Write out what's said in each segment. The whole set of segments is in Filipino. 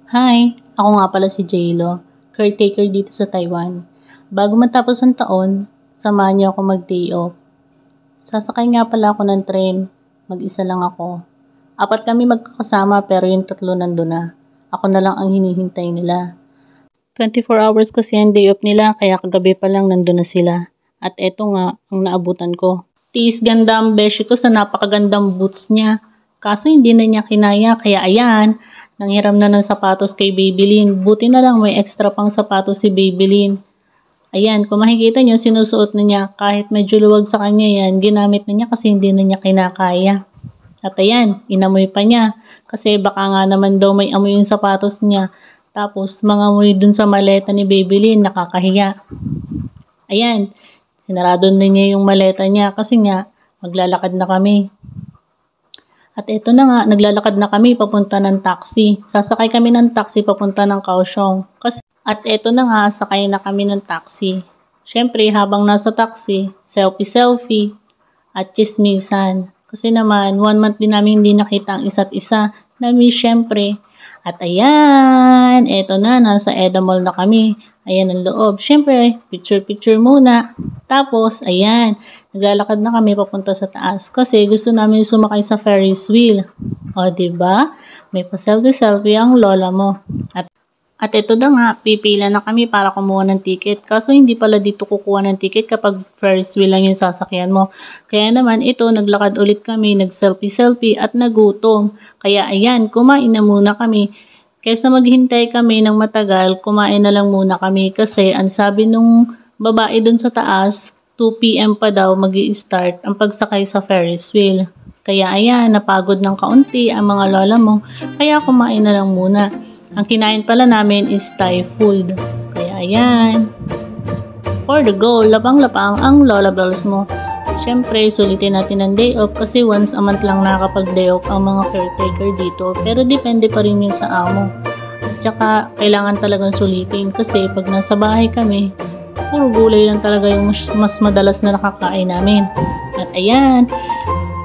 Hi, ako nga pala si JLo, caretaker dito sa Taiwan. Bago matapos ang taon, samahan niyo ako mag-day off. Sasakay nga pala ako ng tren, mag-isa lang ako. Apat kami magkakasama pero yung tatlo nandun na. Ako na lang ang hinihintay nila. 24 hours kasi ang day off nila kaya kagabi pa lang nandun na sila. At eto nga ang naabutan ko. Tiis ganda ang beshi ko sa napakagandang boots niya. Kaso hindi na niya kinaya kaya ayan, nanghiram na ng sapatos kay Babylin. Buti na lang may extra pang sapatos si Babylin. Ayan, kung makikita nyo, sinusuot na niya. Kahit medyo luwag sa kanya yan, ginamit na niya kasi hindi na niya kinakaya. At ayan, inamoy pa niya. Kasi baka nga naman daw may amoy yung sapatos niya. Tapos, mga amoy dun sa maleta ni Babylin, nakakahiya. Ayan, sinarado na niya yung maleta niya kasi nga, maglalakad na kami. At ito na nga, naglalakad na kami papunta ng taxi. Sasakay kami ng taxi papunta ng Kaohsiung. At ito na nga, sakay na kami ng taxi. Siyempre, habang nasa taxi, selfie-selfie at chismisan. Kasi naman, 1 month din namin hindi nakita ang isa't isa. Nami siyempre. At ayan, ito na, nasa Eda Mall na kami. Ayan ang loob. Siyempre, picture-picture muna. Tapos, ayan, naglalakad na kami papunta sa taas. Kasi gusto namin sumakay sa Ferris wheel. O, diba? May pa-selfie-selfie ang lola mo. At ito na nga, pipila na kami para kumuha ng ticket. Kaso hindi pala dito kukuha ng ticket kapag Ferris wheel lang yung sasakyan mo. Kaya naman ito, naglakad ulit kami, nag-selfie-selfie at nagutom. Kaya ayan, kumain na muna kami. Kaysa maghintay kami ng matagal, kumain na lang muna kami. Kasi ang sabi nung babae dun sa taas, 2 PM pa daw mag-i-start ang pagsakay sa Ferris wheel. Kaya ayan, napagod ng kaunti ang mga lola mo. Kaya kumain na lang muna. Ang kinain pala namin is Thai food. Kaya ayan. For the go, lapang-lapang ang Lola Bells mo. Siyempre, sulitin natin ang day off kasi once a month lang nakakapag-day off ang mga caretaker dito. Pero depende pa rin yun sa amo. At saka, kailangan talagang sulitin kasi pag nasa bahay kami, puro gulay lang talaga yung mas madalas na nakakain namin. At ayan,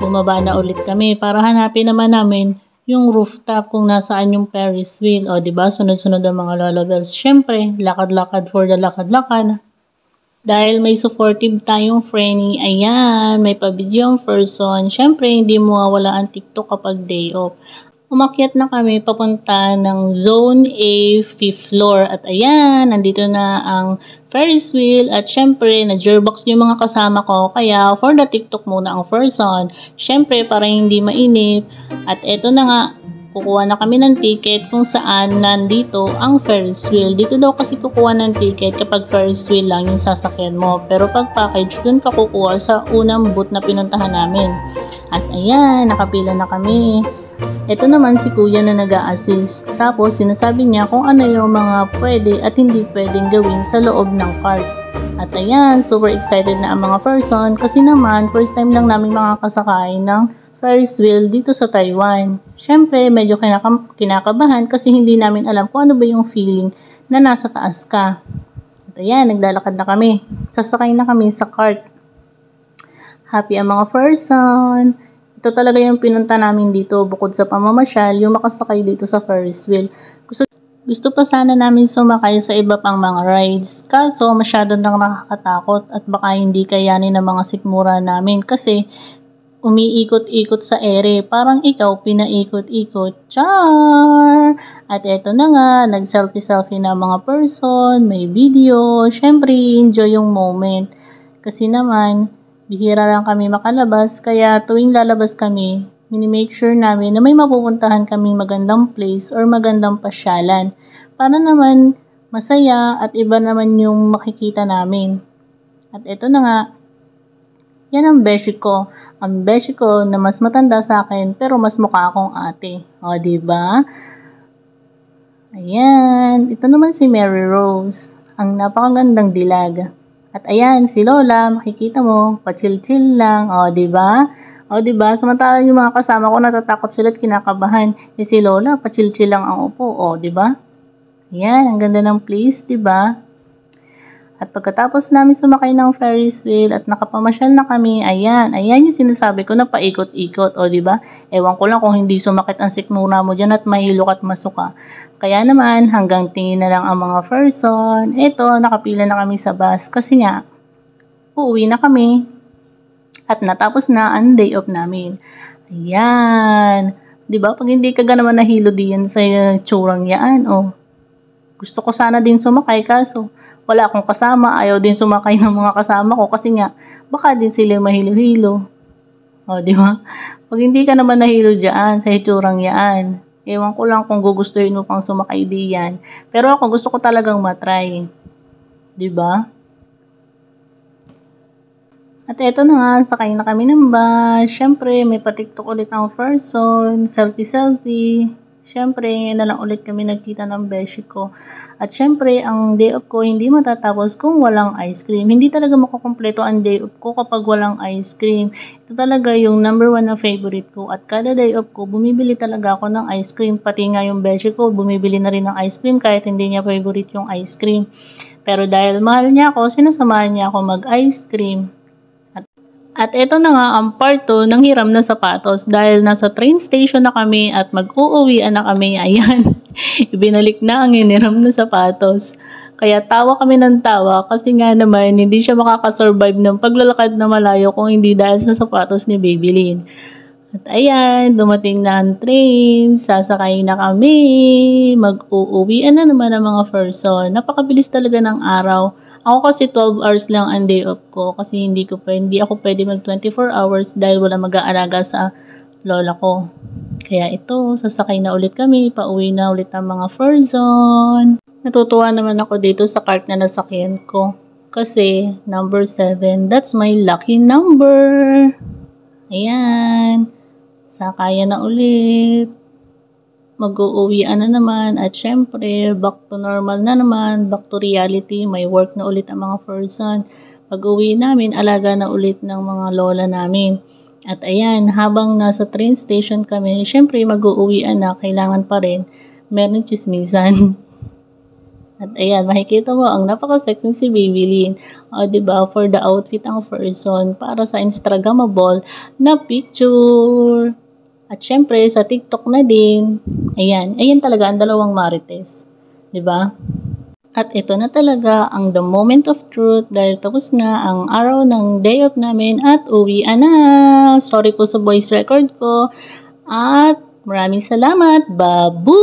bumaba na ulit kami para hanapin naman namin yung rooftop kung nasaan yung Ferris wheel. O, diba? Sunod-sunod ang mga Lola Bells. Siyempre, lakad-lakad for the lakad-lakad. Dahil may supportive tayong friendly, ayan, may pa-video ang person. Siyempre, hindi mo mawawala ang TikTok kapag day off. Umakyat na kami papunta ng Zone A, 5th floor. At ayan, nandito na ang Ferris wheel. At syempre, na-gearbox yung mga kasama ko. Kaya, for the TikTok muna ang person. Syempre, para hindi mainip. At eto na nga, kukuha na kami ng ticket kung saan nandito ang Ferris wheel. Dito daw kasi kukuha ng ticket kapag Ferris wheel lang yung sasakyan mo. Pero pag package, dun ka kukuha sa unang booth na pinuntahan namin. At ayan, nakapila na kami. Ito naman si kuya na nag-a-assist. Tapos sinasabi niya kung ano yung mga pwede at hindi pwedeng gawin sa loob ng cart. At ayan, super excited na ang mga person kasi naman first time lang namin makakasakay ng Ferris wheel dito sa Taiwan. Siyempre, medyo kinakabahan kasi hindi namin alam kung ano ba yung feeling na nasa taas ka. At ayan, naglalakad na kami. Sasakay na kami sa cart. Happy ang mga person. Ito talaga yung pinunta namin dito bukod sa pamamasyal, yung makasakay dito sa Ferris wheel. Gusto pa sana namin sumakay sa iba pang mga rides. Kaso masyado nang nakakatakot at baka hindi kayanin ng mga sikmura namin kasi umiikot-ikot sa ere. Parang ikaw pinaikot-ikot. Char! At eto na nga, nag-selfie-selfie na mga person, may video. Siyempre, enjoy yung moment. Kasi naman, bihira lang kami makalabas, kaya tuwing lalabas kami, minimake sure namin na may mapupuntahan kaming magandang place or magandang pasyalan. Para naman masaya at iba naman yung makikita namin. At eto na nga, yan ang beshi ko. Ang beshi ko na mas matanda sa akin pero mas mukha akong ate. O, diba? Ayan. Ito naman si Mary Rose. Ang napakagandang dilag. At ayan, si Lola, makikita mo, pa-chill-chill lang. O, diba? O, diba? Samantalang yung mga kasama ko natatakot sila at kinakabahan. Eh, si Lola, pa-chill-chill lang ang upo. O, diba? Ayan, ang ganda ng place, diba? At pagkatapos namin sumakay ng Ferris wheel at nakapamasyal na kami, ayan yung sinasabi ko na paikot-ikot, o diba? Ewan ko lang kung hindi sumakit ang sikmura mo dyan at mahilo at masuka. Kaya naman, hanggang tingin na lang ang mga person. Eto, nakapila na kami sa bus kasi nga, uuwi na kami. At natapos na ang day off namin. Ayan. Diba? Pag hindi ka naman nahilo diyan sa tsurang yan, oh. Gusto ko sana din sumakay kaso wala akong kasama, ayaw din sumakay ng mga kasama ko kasi nga baka din sila mahilo-hilo. O, di ba? Pag hindi ka naman nahilo diyan sa itsurang yaan, ewan ko lang kung gugustuhin mo pang sumakay diyan. Pero ako gusto ko talagang matry. Di ba? At eto na nga, sakay na kami ng bus. Syempre, may patiktok ulit ang person, selfie-selfie. Syempre, na lang ulit kami nagkita ng beshi ko. At syempre, ang day off ko hindi matatapos kung walang ice cream. Hindi talaga makakompleto ang day off ko kapag walang ice cream. Ito talaga yung number 1 na favorite ko. At kada day off ko, bumibili talaga ako ng ice cream. Pati nga yung beshi ko, bumibili na rin ng ice cream kahit hindi niya favorite yung ice cream. Pero dahil mahal niya ako, sinasamahan niya ako mag-ice cream. At eto na nga ang part 2 ng hiram na sapatos dahil nasa train station na kami at mag-uuwian na kami. Ayan, ibinalik na ang hiniram na sapatos. Kaya tawa kami ng tawa kasi nga naman hindi siya makakasurvive ng paglalakad na malayo kung hindi dahil sa sapatos ni Babylin. At ayan, dumating na ang train, sasakay na kami, mag-uuwian na naman ang mga person. Napakabilis talaga ng araw. Ako kasi 12 hours lang ang day off ko kasi hindi ako pwede mag 24 hours dahil wala mag-aalaga sa lola ko. Kaya ito, sasakay na ulit kami, pauwi na ulit ang mga person. Natutuwa naman ako dito sa cart na nasakyan ko kasi number 7, that's my lucky number. Ayan. Sakayan na ulit, mag-uuwian na naman at syempre back to normal na naman, back to reality, may work na ulit ang mga person. Pag-uwi namin, alaga na ulit ng mga lola namin. At ayan, habang nasa train station kami, syempre mag-uuwian na, kailangan pa rin meron chismisan. At ayan, makikita mo ang napaka-sexy si Babylin. O, diba? For the outfit ang person para sa Instagrammable na picture. At syempre, sa TikTok na din. Ayan talaga ang dalawang marites. Diba? At ito na talaga ang the moment of truth dahil tapos na ang araw ng day off namin at uwian na. Sorry po sa voice record ko. At maraming salamat. Babush!